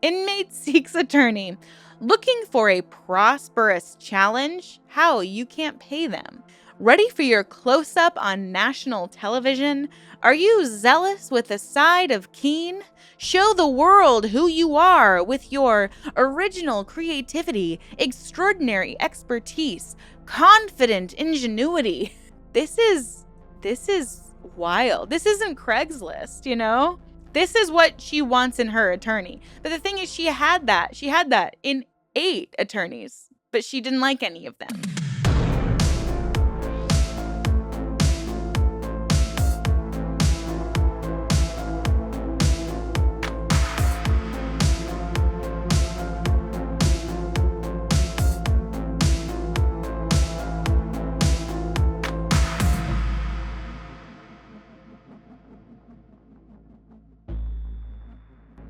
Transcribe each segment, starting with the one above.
Inmate seeks attorney. Looking for a prosperous challenge? How you can't pay them. Ready for your close up on national television? Are you zealous with a side of keen? Show the world who you are with your original creativity, extraordinary expertise, confident ingenuity. This is wild. This isn't Craigslist, you know? This is what she wants in her attorney. But the thing is, she had that. She had that in 8 attorneys, but she didn't like any of them.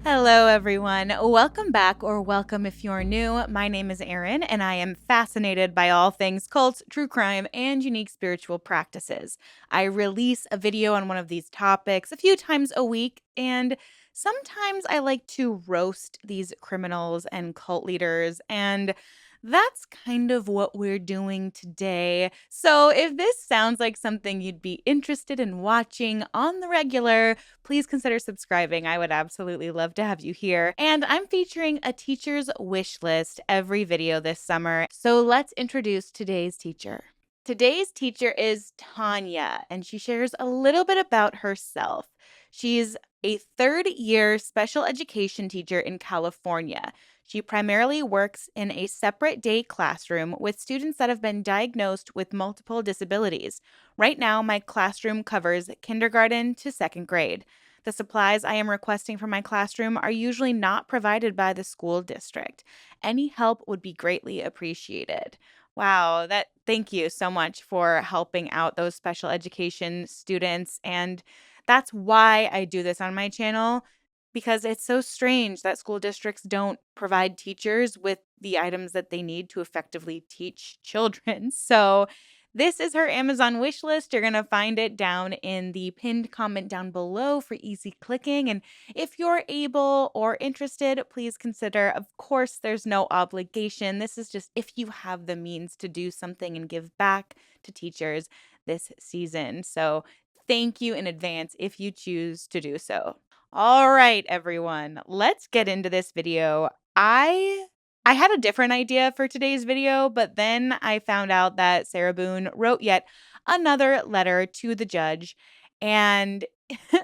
Hello, everyone. Welcome back, or welcome if you're new. My name is Erin, and I am fascinated by all things cults, true crime, and unique spiritual practices. I release a video on one of these topics a few times a week, and sometimes I like to roast these criminals and cult leaders, and that's kind of what we're doing today. So, if this sounds like something you'd be interested in watching on the regular, please consider subscribing. I would absolutely love to have you here. And I'm featuring a teacher's wish list every video this summer. So let's introduce today's teacher. Today's teacher is Tanya, and she shares a little bit about herself. She's a third-year special education teacher in California. She primarily works in a separate day classroom with students that have been diagnosed with multiple disabilities. Right now, my classroom covers kindergarten to second grade. The supplies I am requesting for my classroom are usually not provided by the school district. Any help would be greatly appreciated. Wow, that thank you so much for helping out those special education students. And that's why I do this on my channel, because it's so strange that school districts don't provide teachers with the items that they need to effectively teach children. So this is her Amazon wish list. You're going to find it down in the pinned comment down below for easy clicking. And if you're able or interested, please consider. Of course, there's no obligation. This is just if you have the means to do something and give back to teachers this season. So thank you in advance if you choose to do so. All right, everyone, let's get into this video. I had a different idea for today's video, but then I found out that Sarah Boone wrote yet another letter to the judge, and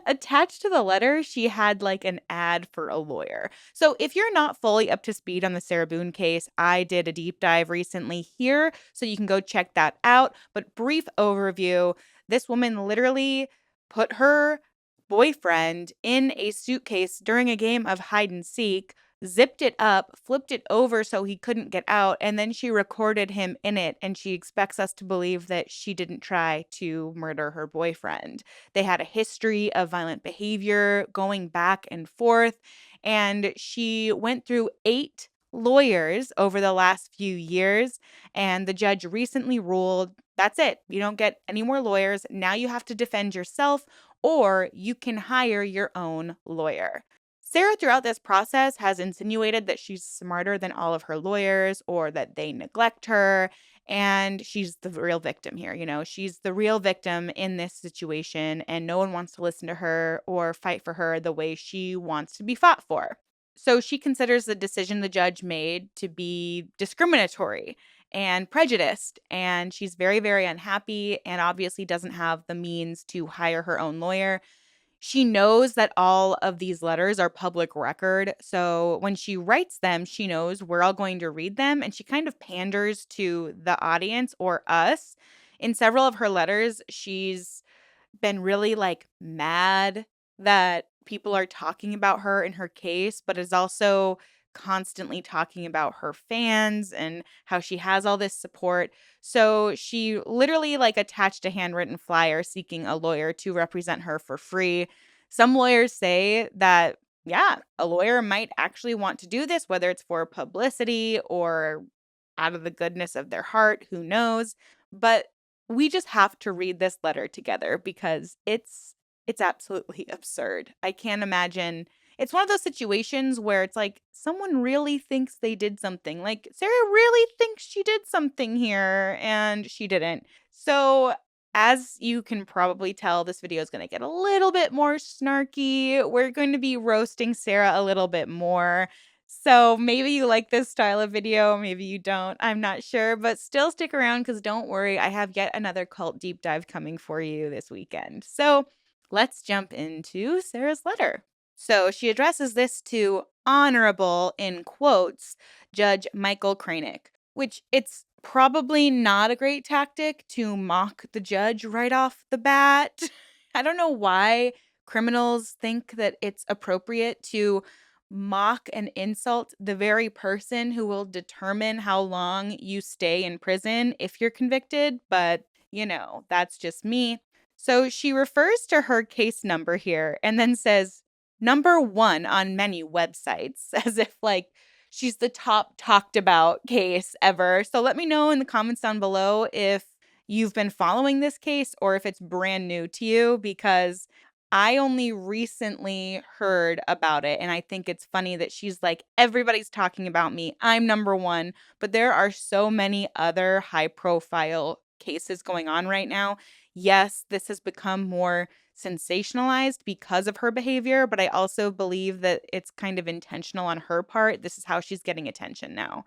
attached to the letter, she had like an ad for a lawyer. So if you're not fully up to speed on the Sarah Boone case, I did a deep dive recently here, so you can go check that out. But brief overview, this woman literally put her boyfriend in a suitcase during a game of hide and seek, zipped it up, flipped it over so he couldn't get out, and then she recorded him in it, and she expects us to believe that she didn't try to murder her boyfriend. They had a history of violent behavior going back and forth, and she went through 8 lawyers over the last few years, and the judge recently ruled that's it. You don't get any more lawyers. Now you have to defend yourself, or you can hire your own lawyer. Sarah, throughout this process, has insinuated that she's smarter than all of her lawyers or that they neglect her. And she's the real victim here. You know, she's the real victim in this situation, and no one wants to listen to her or fight for her the way she wants to be fought for. So she considers the decision the judge made to be discriminatory and prejudiced. And she's very, very unhappy and obviously doesn't have the means to hire her own lawyer. She knows that all of these letters are public record. So when she writes them, she knows we're all going to read them. And she kind of panders to the audience or us. In several of her letters, she's been really like mad that people are talking about her in her case, but is also constantly talking about her fans and how she has all this support. So she literally like attached a handwritten flyer seeking a lawyer to represent her for free. Some lawyers say that, yeah, a lawyer might actually want to do this, whether it's for publicity or out of the goodness of their heart, who knows? But we just have to read this letter together because it's absolutely absurd. I can't imagine it's one of those situations where it's like someone really thinks they did something. Like Sarah really thinks she did something here and she didn't. So, as you can probably tell, this video is going to get a little bit more snarky. We're going to be roasting Sarah a little bit more. So maybe you like this style of video, maybe you don't. I'm not sure, but still stick around because don't worry, I have yet another cult deep dive coming for you this weekend. So let's jump into Sarah's letter. So she addresses this to honorable, in quotes, Judge Michael Kranick, which it's probably not a great tactic to mock the judge right off the bat. I don't know why criminals think that it's appropriate to mock and insult the very person who will determine how long you stay in prison if you're convicted, but that's just me. So she refers to her case number here and then says number 1 on many websites as if like she's the top talked about case ever. So let me know in the comments down below if you've been following this case or if it's brand new to you, because I only recently heard about it, and I think it's funny that she's like, everybody's talking about me. I'm number 1, but there are so many other high-profile cases going on right now. Yes, this has become more sensationalized because of her behavior, but I also believe that it's kind of intentional on her part. This is how she's getting attention now.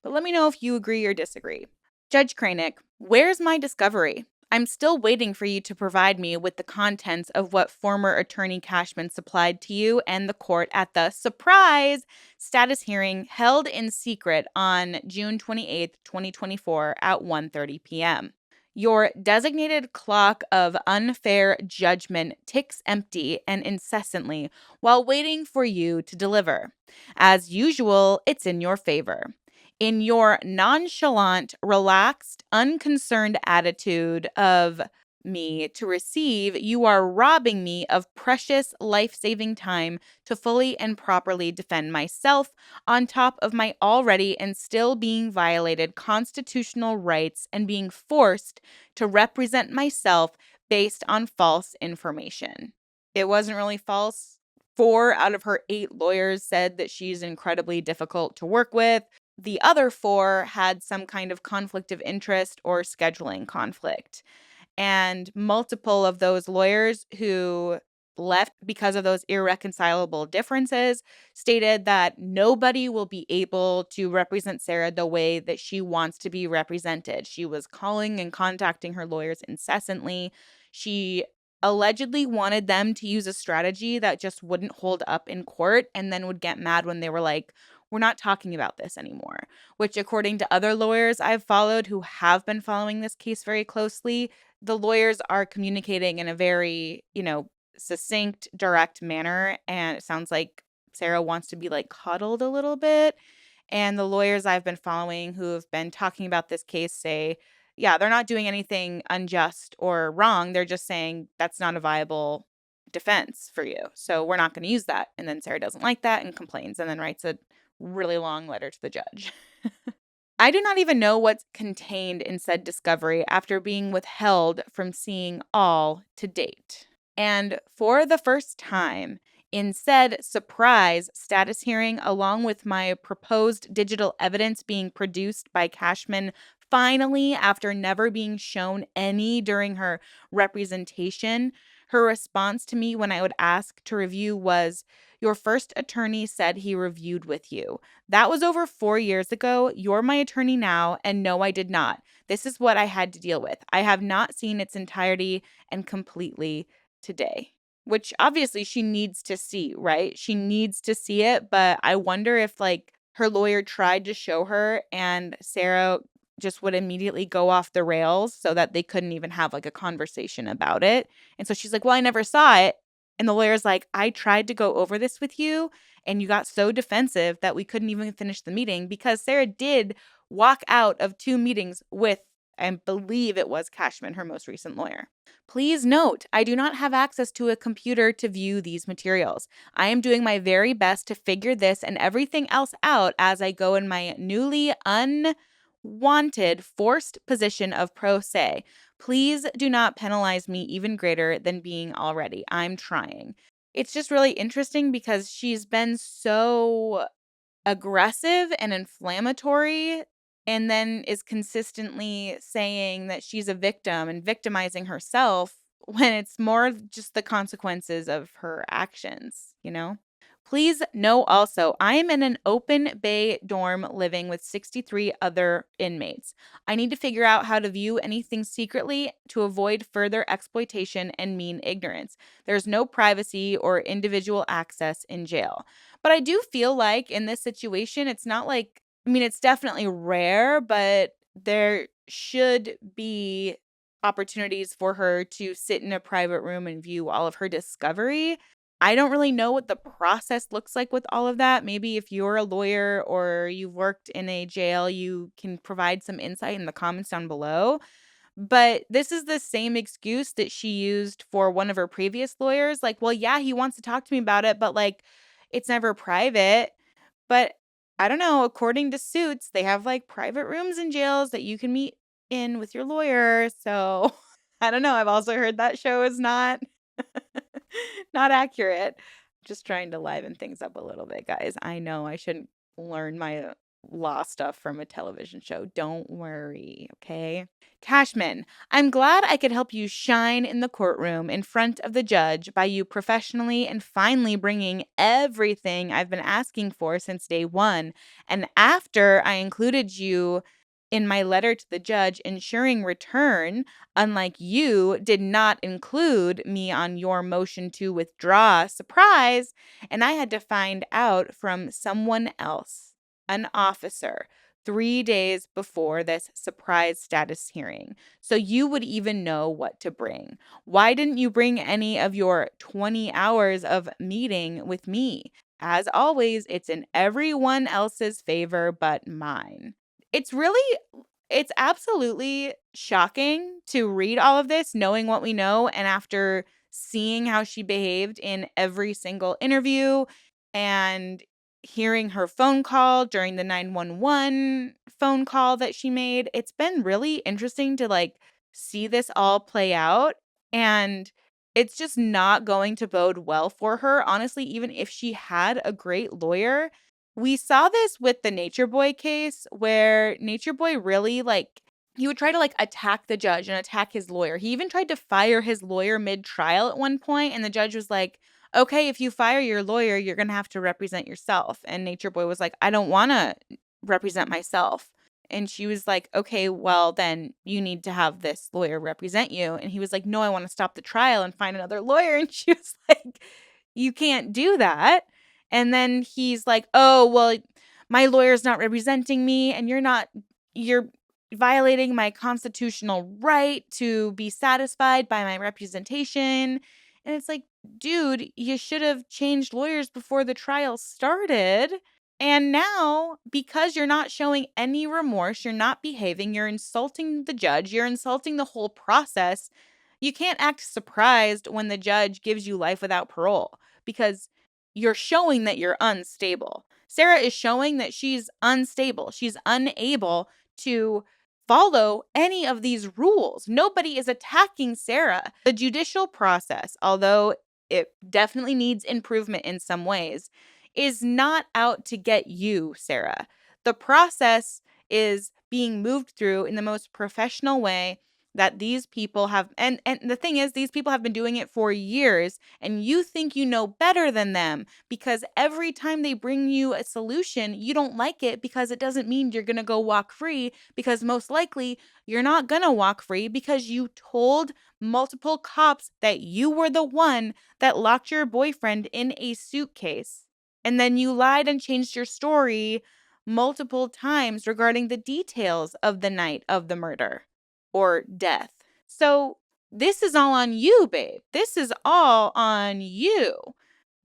But let me know if you agree or disagree. Judge Kranick, where's my discovery? I'm still waiting for you to provide me with the contents of what former attorney Cashman supplied to you and the court at the surprise status hearing held in secret on June 28th, 2024 at 1:30 p.m. Your designated clock of unfair judgment ticks empty and incessantly while waiting for you to deliver. As usual, it's in your favor. In your nonchalant, relaxed, unconcerned attitude of me to receive, you are robbing me of precious life saving time to fully and properly defend myself, on top of my already and still being violated constitutional rights and being forced to represent myself based on false information. It wasn't really false. 4 out of her 8 lawyers said that she's incredibly difficult to work with. The other 4 had some kind of conflict of interest or scheduling conflict. And multiple of those lawyers who left because of those irreconcilable differences stated that nobody will be able to represent Sarah the way that she wants to be represented. She was calling and contacting her lawyers incessantly. She allegedly wanted them to use a strategy that just wouldn't hold up in court and then would get mad when they were like, we're not talking about this anymore, which according to other lawyers I've followed who have been following this case very closely, the lawyers are communicating in a very, succinct, direct manner. And it sounds like Sarah wants to be like coddled a little bit. And the lawyers I've been following who have been talking about this case say, yeah, they're not doing anything unjust or wrong. They're just saying that's not a viable defense for you. So we're not going to use that. And then Sarah doesn't like that and complains and then writes a really long letter to the judge. I do not even know what's contained in said discovery after being withheld from seeing all to date. And for the first time, in said surprise status hearing, along with my proposed digital evidence being produced by Cashman, finally, after never being shown any during her representation, her response to me when I would ask to review was, your first attorney said he reviewed with you. That was over 4 years ago. You're my attorney now, and no, I did not. This is what I had to deal with. I have not seen its entirety and completely today, which obviously she needs to see, right? She needs to see it, but I wonder if like her lawyer tried to show her and Sarah just would immediately go off the rails so that they couldn't even have like a conversation about it. And so she's like, well, I never saw it. And the lawyer's like, I tried to go over this with you and you got so defensive that we couldn't even finish the meeting because Sarah did walk out of 2 meetings with, I believe it was Cashman, her most recent lawyer. Please note, I do not have access to a computer to view these materials. I am doing my very best to figure this and everything else out as I go in my newly unwanted, forced position of pro se. Please do not penalize me even greater than being already. I'm trying. it's just really interesting because she's been so aggressive and inflammatory and then is consistently saying that she's a victim and victimizing herself when it's more of just the consequences of her actions? Please know also, I am in an open bay dorm living with 63 other inmates. I need to figure out how to view anything secretly to avoid further exploitation and mean ignorance. There's no privacy or individual access in jail. But I do feel like in this situation, it's not like, I mean, it's definitely rare, but there should be opportunities for her to sit in a private room and view all of her discovery. I don't really know what the process looks like with all of that. Maybe if you're a lawyer or you've worked in a jail, you can provide some insight in the comments down below. But this is the same excuse that she used for one of her previous lawyers. Like, well, yeah, he wants to talk to me about it, but like, it's never private. But I don't know. According to Suits, they have like private rooms in jails that you can meet in with your lawyer. So I don't know. I've also heard that show is not not accurate. Just trying to liven things up a little bit, guys. I know I shouldn't learn my law stuff from a television show. Don't worry, okay? Cashman, I'm glad I could help you shine in the courtroom in front of the judge by you professionally and finally bringing everything I've been asking for since day one. And after I included you in my letter to the judge ensuring return, unlike you, did not include me on your motion to withdraw. Surprise! And I had to find out from someone else, an officer, 3 days before this surprise status hearing. So you would even know what to bring. Why didn't you bring any of your 20 hours of meeting with me? As always, it's in everyone else's favor but mine. It's absolutely shocking to read all of this, knowing what we know, and after seeing how she behaved in every single interview and hearing her phone call during the 911 phone call that she made, it's been really interesting to, like, see this all play out, and it's just not going to bode well for her. Honestly, even if she had a great lawyer, we saw this with the Nature Boy case where Nature Boy really, like, he would try to, like, attack the judge and attack his lawyer. He even tried to fire his lawyer mid-trial at one point, and the judge was like, "Okay, if you fire your lawyer, you're gonna have to represent yourself." And Nature Boy was like, "I don't wanna represent myself." And she was like, "Okay, well, then you need to have this lawyer represent you." And he was like, "No, I wanna stop the trial and find another lawyer." And she was like, "You can't do that." And then he's like, "Oh, well, my lawyer's not representing me, and you're violating my constitutional right to be satisfied by my representation." And it's like, dude, you should have changed lawyers before the trial started. And now, because you're not showing any remorse, you're not behaving, you're insulting the judge, you're insulting the whole process. You can't act surprised when the judge gives you life without parole because you're showing that you're unstable. Sarah is showing that she's unstable. She's unable to follow any of these rules. Nobody is attacking Sarah. The judicial process, although it definitely needs improvement in some ways, is not out to get you, Sarah. The process is being moved through in the most professional way that these people have, and the thing is, these people have been doing it for years, and you think you know better than them because every time they bring you a solution, you don't like it because it doesn't mean you're going to go walk free, because most likely you're not going to walk free because you told multiple cops that you were the one that locked your boyfriend in a suitcase. And then you lied and changed your story multiple times regarding the details of the night of the murder or death. So this is all on you, babe. This is all on you.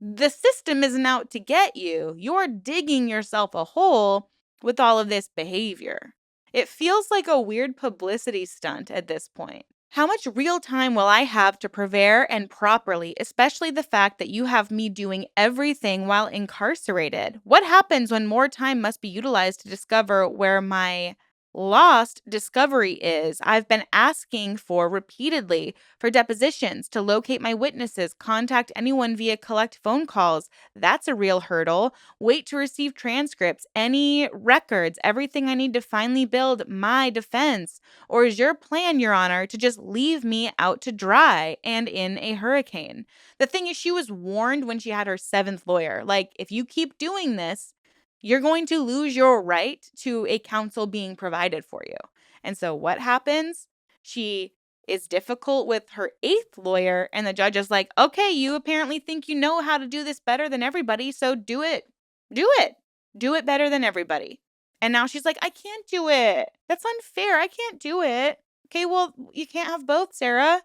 The system isn't out to get you. You're digging yourself a hole with all of this behavior. It feels like a weird publicity stunt at this point. How much real time will I have to prepare and properly, especially the fact that you have me doing everything while incarcerated? What happens when more time must be utilized to discover where my Lost discovery is I've been asking for repeatedly for depositions to locate my witnesses, contact anyone via collect phone calls. That's a real hurdle. Wait to receive transcripts, any records, everything I need to finally build my defense. Or is your plan, Your Honor, to just leave me out to dry and in a hurricane? The thing is, she was warned when she had her seventh lawyer. Like, if you keep doing this, you're going to lose your right to a counsel being provided for you. And so what happens? She is difficult with her eighth lawyer, and the judge is like, okay, you apparently think you know how to do this better than everybody, so do it. Do it. Do it better than everybody. And now she's like, I can't do it. That's unfair. I can't do it. Okay, well, you can't have both, Sarah.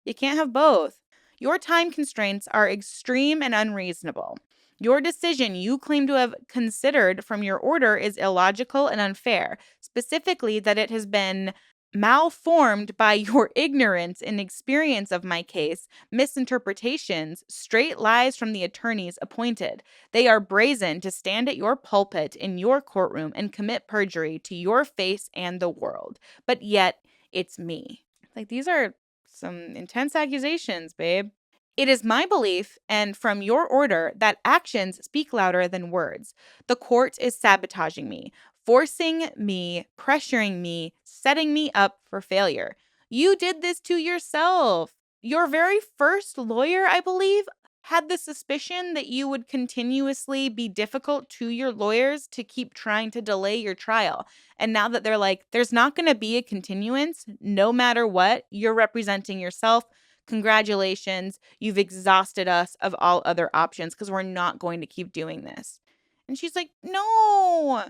You can't have both. Your time constraints are extreme and unreasonable. Your decision you claim to have considered from your order is illogical and unfair, specifically that it has been malformed by your ignorance and experience of my case, misinterpretations, straight lies from the attorneys appointed. They are brazen to stand at your pulpit in your courtroom and commit perjury to your face and the world. But yet, it's me. Like, these are some intense accusations, babe. It is my belief, and from your order, that actions speak louder than words. The court is sabotaging me, forcing me, pressuring me, setting me up for failure. You did this to yourself. Your very first lawyer, I believe, had the suspicion that you would continuously be difficult to your lawyers to keep trying to delay your trial. And now that they're like, there's not going to be a continuance, no matter what, you're representing yourself. Congratulations, you've exhausted us of all other options because we're not going to keep doing this. And she's like, no,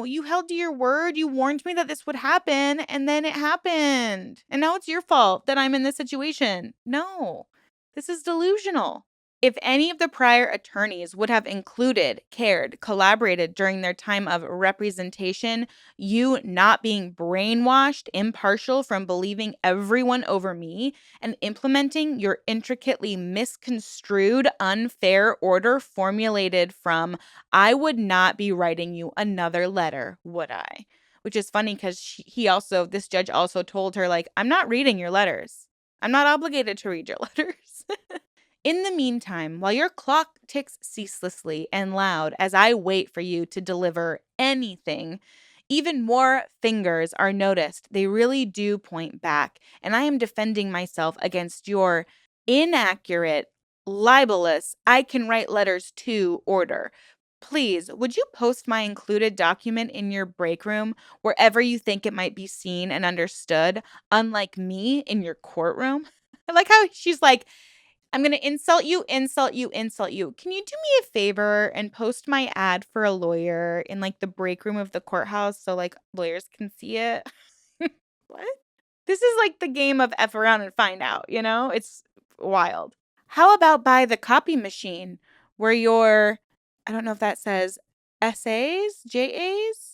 you held to your word. You warned me that this would happen, and then it happened. And now it's your fault that I'm in this situation. No, this is delusional. If any of the prior attorneys would have included, cared, collaborated during their time of representation, you not being brainwashed, impartial from believing everyone over me, and implementing your intricately misconstrued, unfair order formulated from, I would not be writing you another letter, would I? Which is funny because this judge also told her, like, I'm not reading your letters. I'm not obligated to read your letters. In the meantime, while your clock ticks ceaselessly and loud as I wait for you to deliver anything, even more fingers are noticed. They really do point back, and I am defending myself against your inaccurate, libelous, I can write letters to order. Please, would you post my included document in your break room, wherever you think it might be seen and understood, unlike me in your courtroom? I like how she's like, I'm going to insult you, insult you, insult you. Can you do me a favor and post my ad for a lawyer in like the break room of the courthouse so like lawyers can see it? What? This is like the game of F around and find out, you know? It's wild. How about by the copy machine where your, I don't know if that says essays, JAs,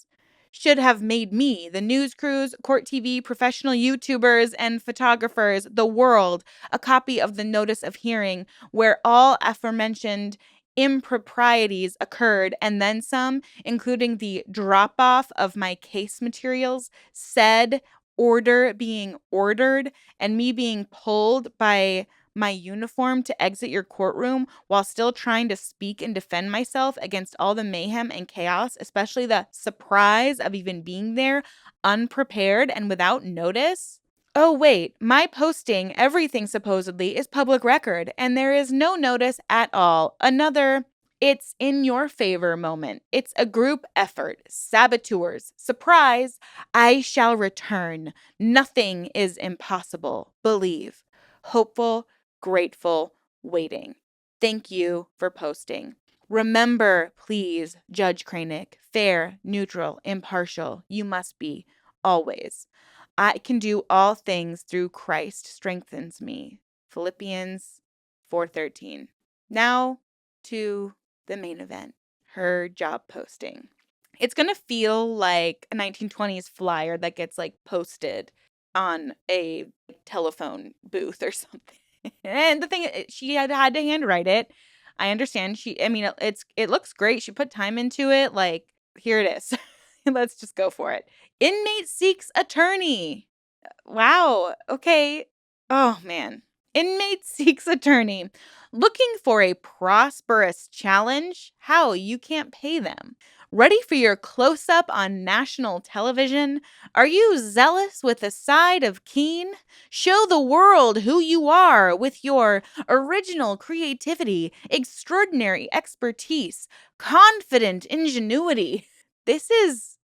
should have made me, the news crews, court TV, professional YouTubers, and photographers, the world, a copy of the notice of hearing where all aforementioned improprieties occurred and then some, including the drop off of my case materials, said order being ordered, and me being pulled by my uniform to exit your courtroom while still trying to speak and defend myself against all the mayhem and chaos, especially the surprise of even being there, unprepared and without notice. Oh, wait, my posting everything supposedly is public record, and there is no notice at all. Another, it's in your favor moment. It's a group effort. Saboteurs. Surprise! I shall return. Nothing is impossible. Believe. Hopeful, grateful, waiting. Thank you for posting. Remember, please, Judge Kranick, fair, neutral, impartial. You must be, always. I can do all things through Christ strengthens me. Philippians 4:13. Now to the main event, her job posting. It's going to feel like a 1920s flyer that gets like posted on a telephone booth or something. And the thing, she had to handwrite it. I understand. It looks great. She put time into it. Like, here it is. Let's just go for it. Inmate seeks attorney. Wow. Okay. Oh, man. Inmate seeks attorney. Looking for a prosperous challenge? How you can't pay them. Ready for your close up on national television? Are you zealous with a side of keen? Show the world who you are with your original creativity, extraordinary expertise, confident ingenuity. This is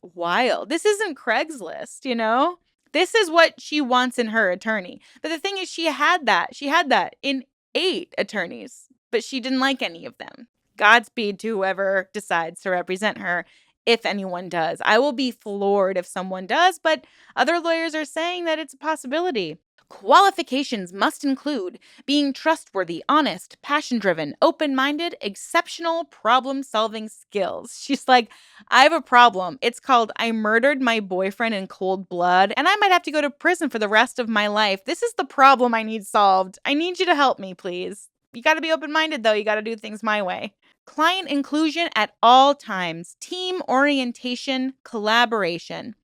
wild. This isn't Craigslist, you know? This is what she wants in her attorney. But the thing is, she had that. She had that in 8 attorneys, but she didn't like any of them. Godspeed to whoever decides to represent her, if anyone does. I will be floored if someone does, but other lawyers are saying that it's a possibility. Qualifications must include being trustworthy, honest, passion driven, open minded, exceptional problem solving skills. She's like, I have a problem. It's called I murdered my boyfriend in cold blood, and I might have to go to prison for the rest of my life. This is the problem I need solved. I need you to help me, please. You got to be open minded, though. You got to do things my way. Client inclusion at all times, team orientation, collaboration.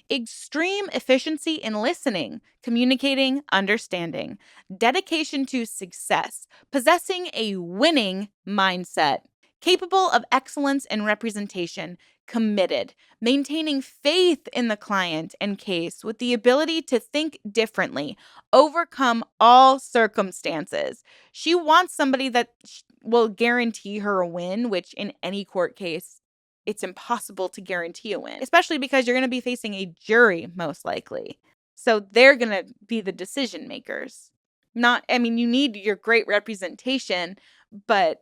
Extreme efficiency in listening, communicating, understanding, dedication to success, possessing a winning mindset, capable of excellence in representation, committed, maintaining faith in the client and case with the ability to think differently, overcome all circumstances. She wants somebody that will guarantee her a win, which in any court case it's impossible to guarantee a win, especially because you're going to be facing a jury, most likely. So they're going to be the decision makers. You need your great representation, but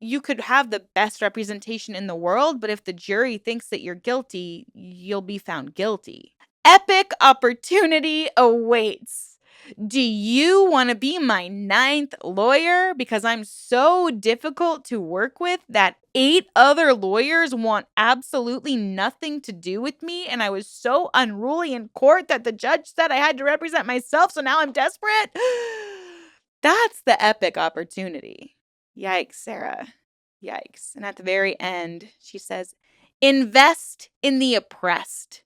you could have the best representation in the world, but if the jury thinks that you're guilty, you'll be found guilty. Epic opportunity awaits. Do you want to be my 9th lawyer? Because I'm so difficult to work with that 8 other lawyers want absolutely nothing to do with me. And I was so unruly in court that the judge said I had to represent myself. So now I'm desperate. That's the epic opportunity. Yikes, Sarah. Yikes. And at the very end, she says, invest in the oppressed.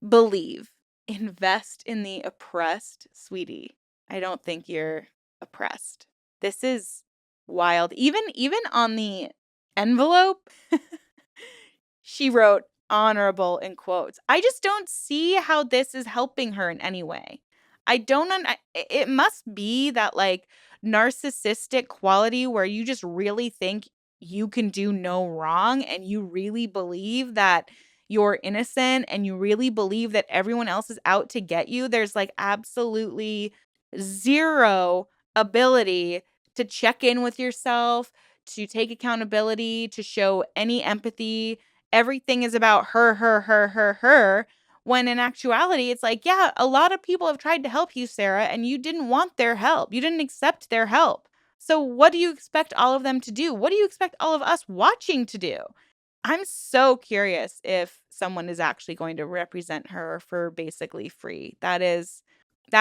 Believe. Invest in the oppressed, sweetie. I don't think you're oppressed. This is wild. Even on the envelope, she wrote honorable in quotes. I just don't see how this is helping her in any way. It must be that like narcissistic quality where you just really think you can do no wrong and you really believe that you're innocent and you really believe that everyone else is out to get you. There's like absolutely zero ability to check in with yourself, to take accountability, to show any empathy. Everything is about her, her, her, her, her. When in actuality, it's like, yeah, a lot of people have tried to help you, Sarah, and you didn't want their help. You didn't accept their help. So what do you expect all of them to do? What do you expect all of us watching to do? I'm so curious if someone is actually going to represent her for basically free. That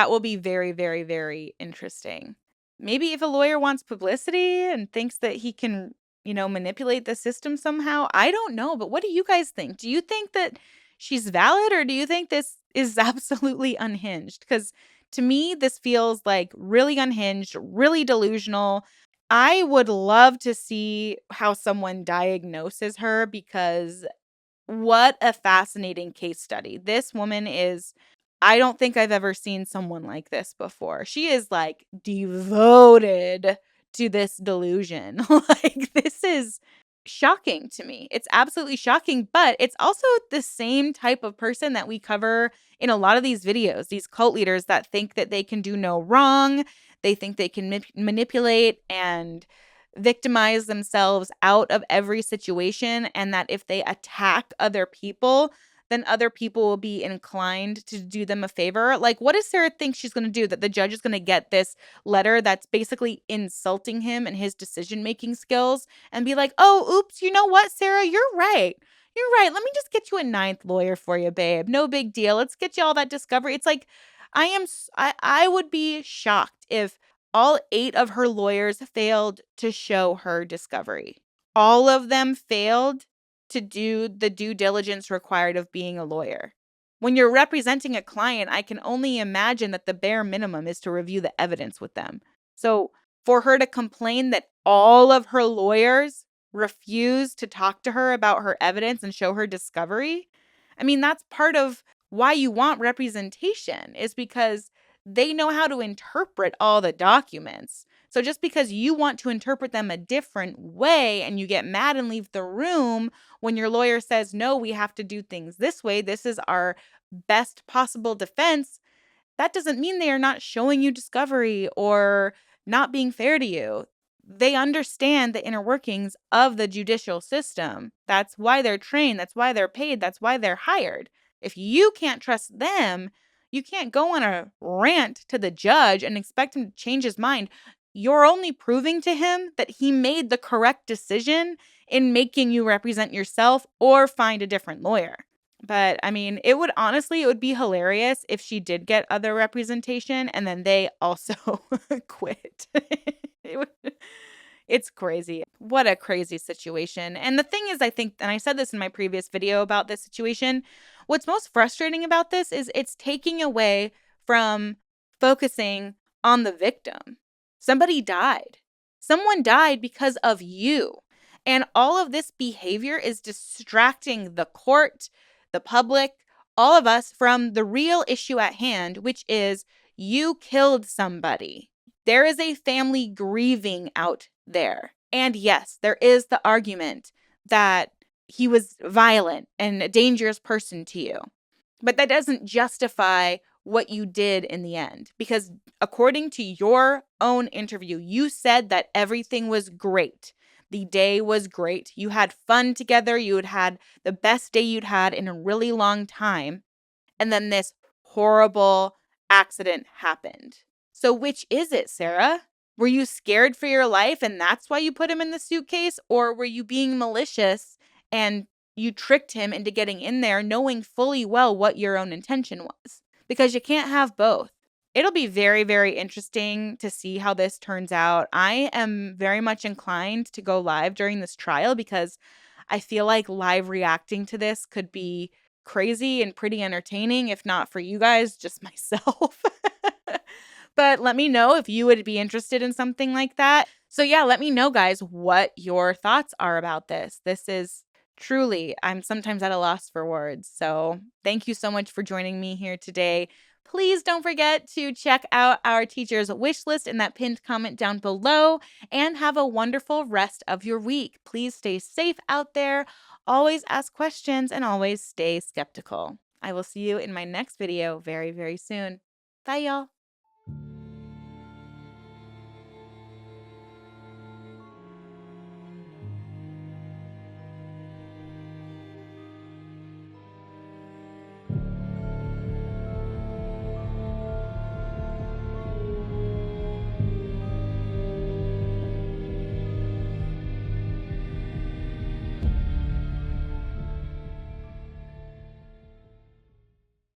will be very, very, very interesting. Maybe if a lawyer wants publicity and thinks that he can, manipulate the system somehow. I don't know, but what do you guys think? Do you think that she's valid or do you think this is absolutely unhinged? Because to me, this feels like really unhinged, really delusional. I would love to see how someone diagnoses her because what a fascinating case study. This woman is, I don't think I've ever seen someone like this before. She is like devoted to this delusion. Like, this is shocking to me. It's absolutely shocking, but it's also the same type of person that we cover in a lot of these videos, these cult leaders that think that they can do no wrong. They think they can manipulate and victimize themselves out of every situation, and that if they attack other people, then other people will be inclined to do them a favor. Like, what does Sarah think she's going to do? That the judge is going to get this letter that's basically insulting him and his decision-making skills and be like, oh, oops, you know what, Sarah? You're right. You're right. Let me just get you a 9th lawyer for you, babe. No big deal. Let's get you all that discovery. It's like, I would be shocked if all 8 of her lawyers failed to show her discovery. All of them failed. to do the due diligence required of being a lawyer. When you're representing a client, I can only imagine that the bare minimum is to review the evidence with them. So for her to complain that all of her lawyers refuse to talk to her about her evidence and show her discovery, I mean, that's part of why you want representation, is because they know how to interpret all the documents. So just because you want to interpret them a different way and you get mad and leave the room when your lawyer says, no, we have to do things this way, this is our best possible defense, that doesn't mean they are not showing you discovery or not being fair to you. They understand the inner workings of the judicial system. That's why they're trained. That's why they're paid. That's why they're hired. If you can't trust them, you can't go on a rant to the judge and expect him to change his mind. You're only proving to him that he made the correct decision in making you represent yourself or find a different lawyer. But I mean, it would be hilarious if she did get other representation and then they also quit. It would, it's crazy. What a crazy situation. And the thing is, I think, and I said this in my previous video about this situation, what's most frustrating about this is it's taking away from focusing on the victim. Somebody died. Someone died because of you. And all of this behavior is distracting the court, the public, all of us from the real issue at hand, which is you killed somebody. There is a family grieving out there. And yes, there is the argument that he was violent and a dangerous person to you. But that doesn't justify what you did in the end. Because according to your own interview, you said that everything was great. The day was great. You had fun together. You had had the best day you'd had in a really long time. And then this horrible accident happened. So which is it, Sarah? Were you scared for your life and that's why you put him in the suitcase? Or were you being malicious and you tricked him into getting in there knowing fully well what your own intention was? Because you can't have both. It'll be very, very interesting to see how this turns out. I am very much inclined to go live during this trial because I feel like live reacting to this could be crazy and pretty entertaining, if not for you guys, just myself. But let me know if you would be interested in something like that. So yeah, let me know, guys, what your thoughts are about this. This is truly, I'm sometimes at a loss for words. So thank you so much for joining me here today. Please don't forget to check out our teacher's wish list in that pinned comment down below and have a wonderful rest of your week. Please stay safe out there. Always ask questions and always stay skeptical. I will see you in my next video very, very soon. Bye, y'all.